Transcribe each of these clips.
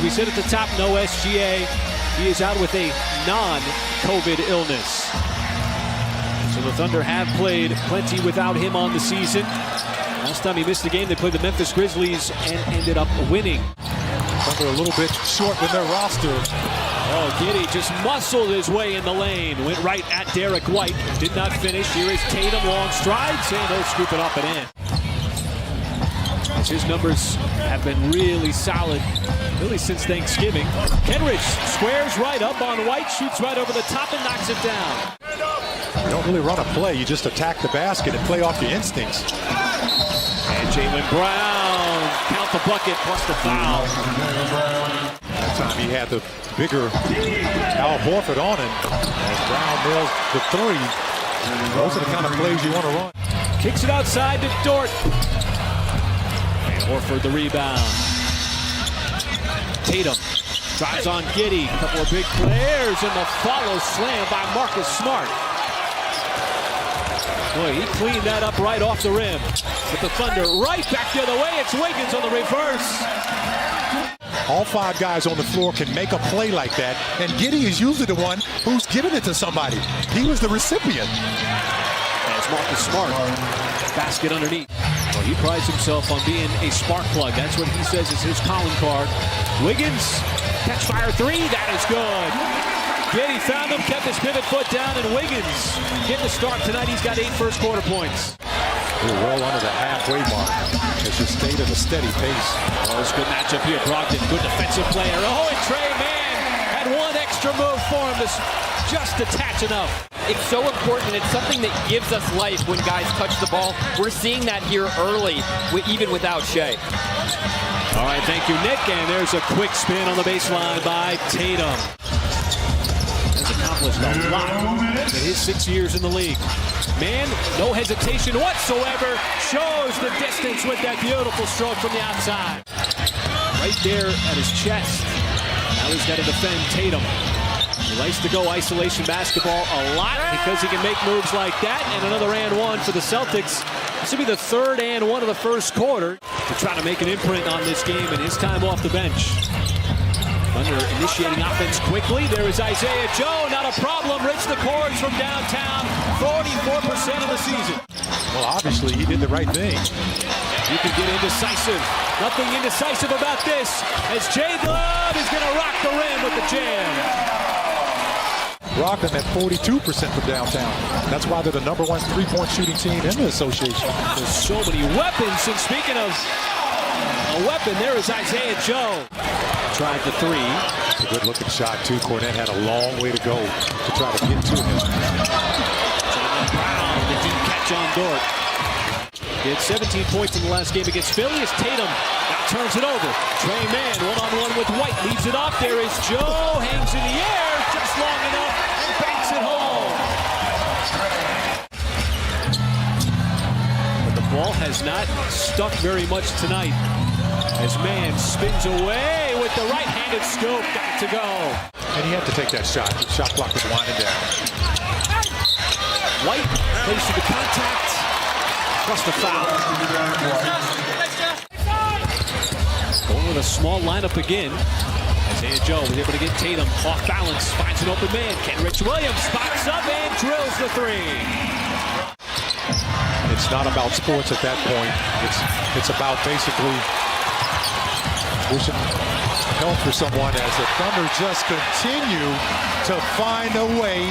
we said at the top, no SGA. He is out with a non-COVID illness. So the Thunder have played plenty without him on the season. Last time he missed the game, they played the Memphis Grizzlies and ended up winning. Thunder a little bit short with their roster. Oh, Giddey just muscled his way in the lane. Went right at Derek White. Did not finish. Here is Tatum, long strides, and he'll scoop it up and in. His numbers have been really solid, really since Thanksgiving. Kenrich squares right up on White, shoots right over the top and knocks it down. You don't really run a play. You just attack the basket and play off your instincts. And Jaylen Brown, count the bucket plus the foul. That time he had the bigger Al Horford on him. As Brown nails the three. Those are the kind of plays you want to run. Kicks it outside to Dort. And Horford the rebound. Tatum drives on Giddey. A couple of big players and the follow slam by Marcus Smart. Boy, he cleaned that up right off the rim. But the Thunder right back the other way. It's Wiggins on the reverse. All five guys on the floor can make a play like that, and Giddey is usually the one who's giving it to somebody. He was the recipient. As Marcus Smart, basket underneath. Well, he prides himself on being a spark plug. That's what he says is his calling card. Wiggins, catch fire three, that is good. Giddey found him, kept his pivot foot down, and Wiggins getting the start tonight. He's got 8 first quarter points. We're well under the halfway mark. It's just stayed at a steady pace. Oh, it's a good matchup here. Brogdon, good defensive player. Oh, and Trey Mann had one extra move for him to just attach enough. It's so important, and it's something that gives us life when guys touch the ball. We're seeing that here early, even without Shea. All right, thank you, Nick. And there's a quick spin on the baseline by Tatum. Has accomplished a lot in his 6 years in the league. Man, no hesitation whatsoever. Shows the distance with that beautiful stroke from the outside. Right there at his chest. Now he's got to defend Tatum. He likes to go isolation basketball a lot because he can make moves like that. And another and one for the Celtics. This will be the third and one of the first quarter to try to make an imprint on this game in his time off the bench. Thunder initiating offense quickly. There is Isaiah Joe, not a problem. Rich the cords from downtown, 44% of the season. Well, obviously he did the right thing. You can get indecisive. Nothing indecisive about this, as Jay Glove is going to rock the rim with the jam. Rockland at 42% from downtown. That's why they're the #1 3-point shooting team in the association. There's so many weapons, and speaking of a weapon, there is Isaiah Joe. Tried the three. It's a good looking shot too. Cornette had a long way to go to try to get to him. Jaylen Brown, the deep catch on Dort. He had 17 points in the last game against Philly as Tatum now turns it over. Trey Mann one-on-one with White, leaves it up. There is Joe, hangs in the air just long enough and banks it home. But the ball has not stuck very much tonight as Mann spins away with the right-handed scoop. Got it to go. And he had to take that shot. The shot clock was winding down. White plays to the contact. Plus the foul. Going with a small lineup again. Isaiah Joe was able to get Tatum off balance. Finds an open man. Kenrich Williams spots up and drills the three. It's not about sports at that point. It's about basically wishing health for someone as the Thunder just continue to find a way.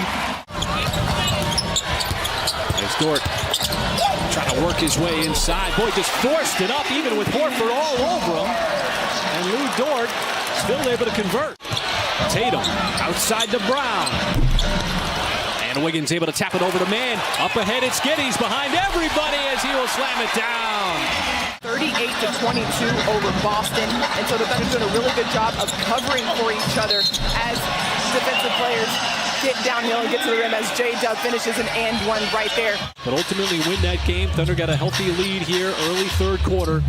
There's Dort trying to work his way inside. Boy, just forced it up even with Horford all over him. And Lou Dort still able to convert. Tatum outside to Brown. And Wiggins able to tap it over to Mann. Up ahead, it's Giddey's behind everybody as he will slam it down. 38-22 over Boston. And so the Thunder doing a really good job of covering for each other as defensive players get downhill and get to the rim as J-Dub finishes an and one right there. But ultimately win that game. Thunder got a healthy lead here early third quarter.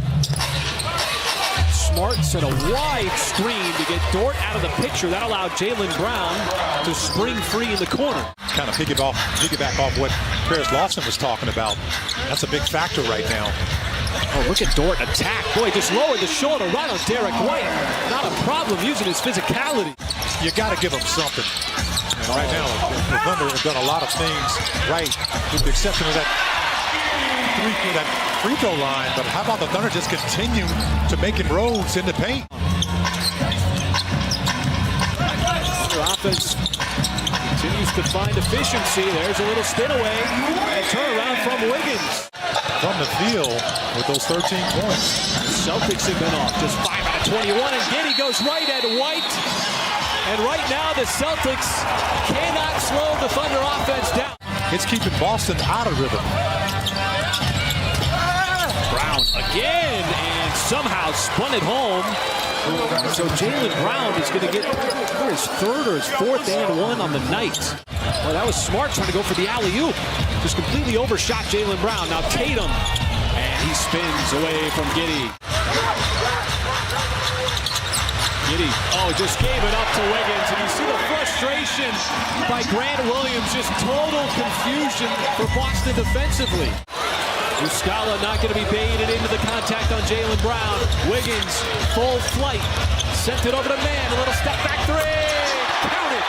Smart set a wide screen to get Dort out of the picture. That allowed Jaylen Brown to spring free in the corner. Kind of piggyback off what Paris Lawson was talking about. That's a big factor right now. Oh, look at Dort attack. Boy, just lowered the shoulder right on Derek White. Not a problem using his physicality. You got to give him something. And right now, the Thunder have done a lot of things right, with the exception of that free throw line. But how about the Thunder just continue to make inroads in the paint? Their offense continues to find efficiency. There's a little spin away and turnaround from Wiggins. From the field with those 13 points. Celtics have been off just 5 out of 21, and Giddey goes right at White. And right now the Celtics cannot slow the Thunder offense down. It's keeping Boston out of rhythm. Brown again, and somehow spun it home. So Jaylen Brown is going to get his third or his fourth and one on the night. Well, that was smart trying to go for the alley-oop. Just completely overshot Jaylen Brown. Now Tatum, and he spins away from Giddey. Giddey, just gave it up to Wiggins. And you see the frustration by Grant Williams. Just total confusion for Boston defensively. Muscala not going to be baited into the contact on Jaylen Brown. Wiggins, full flight. Sent it over to Man. A little step back three. Count it.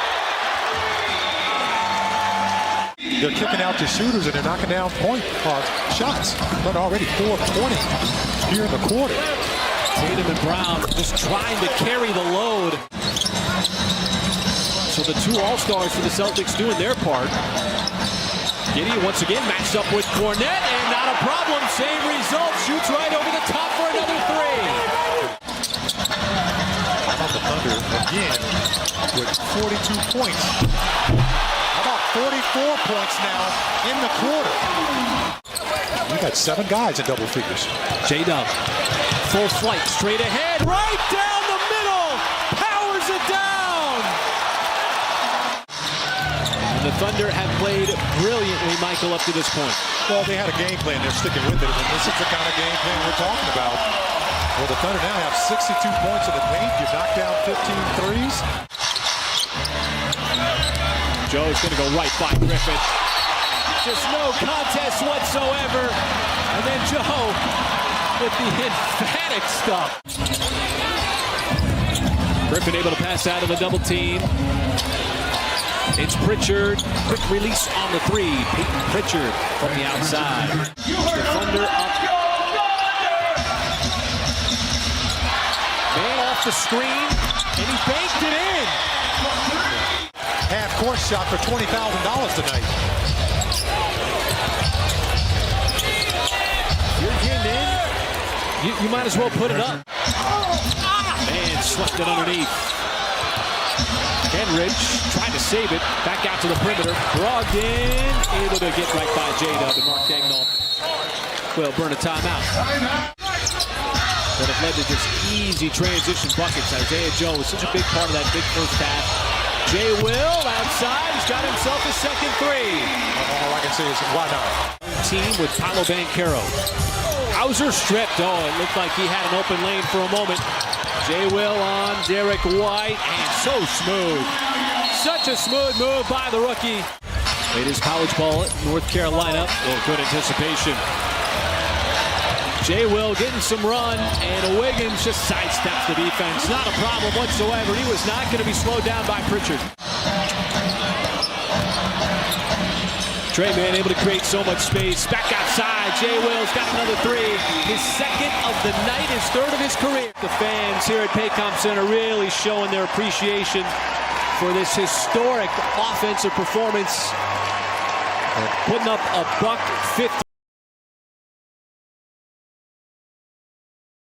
They're kicking out the shooters and they're knocking down shots. But already 4 of 20 here in the quarter. Tatum and Brown just trying to carry the load. So the two All-Stars for the Celtics doing their part. Giddey once again matched up with Cornette, and not a problem. Same result. Shoots right over the top for another three. How about the Thunder again with 42 points? How about 44 points now in the quarter? We got 7 guys in double figures. J-Dub, full flight, straight ahead, right down the middle. Powers it down. The Thunder have played brilliantly, Michael, up to this point. Well, they had a game plan. They're sticking with it. And this is the kind of game plan we're talking about. Well, the Thunder now have 62 points in the paint. You knock down 15 threes. Joe's going to go right by Griffin. Just no contest whatsoever. And then Joe with the emphatic stuff. Griffin able to pass out of the double team. It's Pritchard, quick release on the three. Peyton Pritchard from the outside. The Thunder up. Man off the screen, and he banked it in. Half-court shot for $20,000 tonight. You're getting in, you might as well put it up. Man slipped it underneath. Henrich trying to save it. Back out to the perimeter. Brogdon able to get right by J-Dub, and Mark Dagnall will burn a timeout. But it led to just easy transition buckets. Isaiah Joe was such a big part of that big first half. Jay Will outside. He's got himself his second three. All I can say is, why not? Team with Paolo Banchero. Hauser stripped. Oh, it looked like he had an open lane for a moment. Jay Will on Derek White, and so smooth. Such a smooth move by the rookie. Played his college ball at North Carolina. Oh, good anticipation. Jay Will getting some run, and Wiggins just sidesteps the defense. Not a problem whatsoever. He was not going to be slowed down by Pritchard. Trey Man able to create so much space. Back outside. Jay Will's got another three. His second of the night, his third of his career. The fans here at Paycom Center really showing their appreciation for this historic offensive performance. Putting up a $150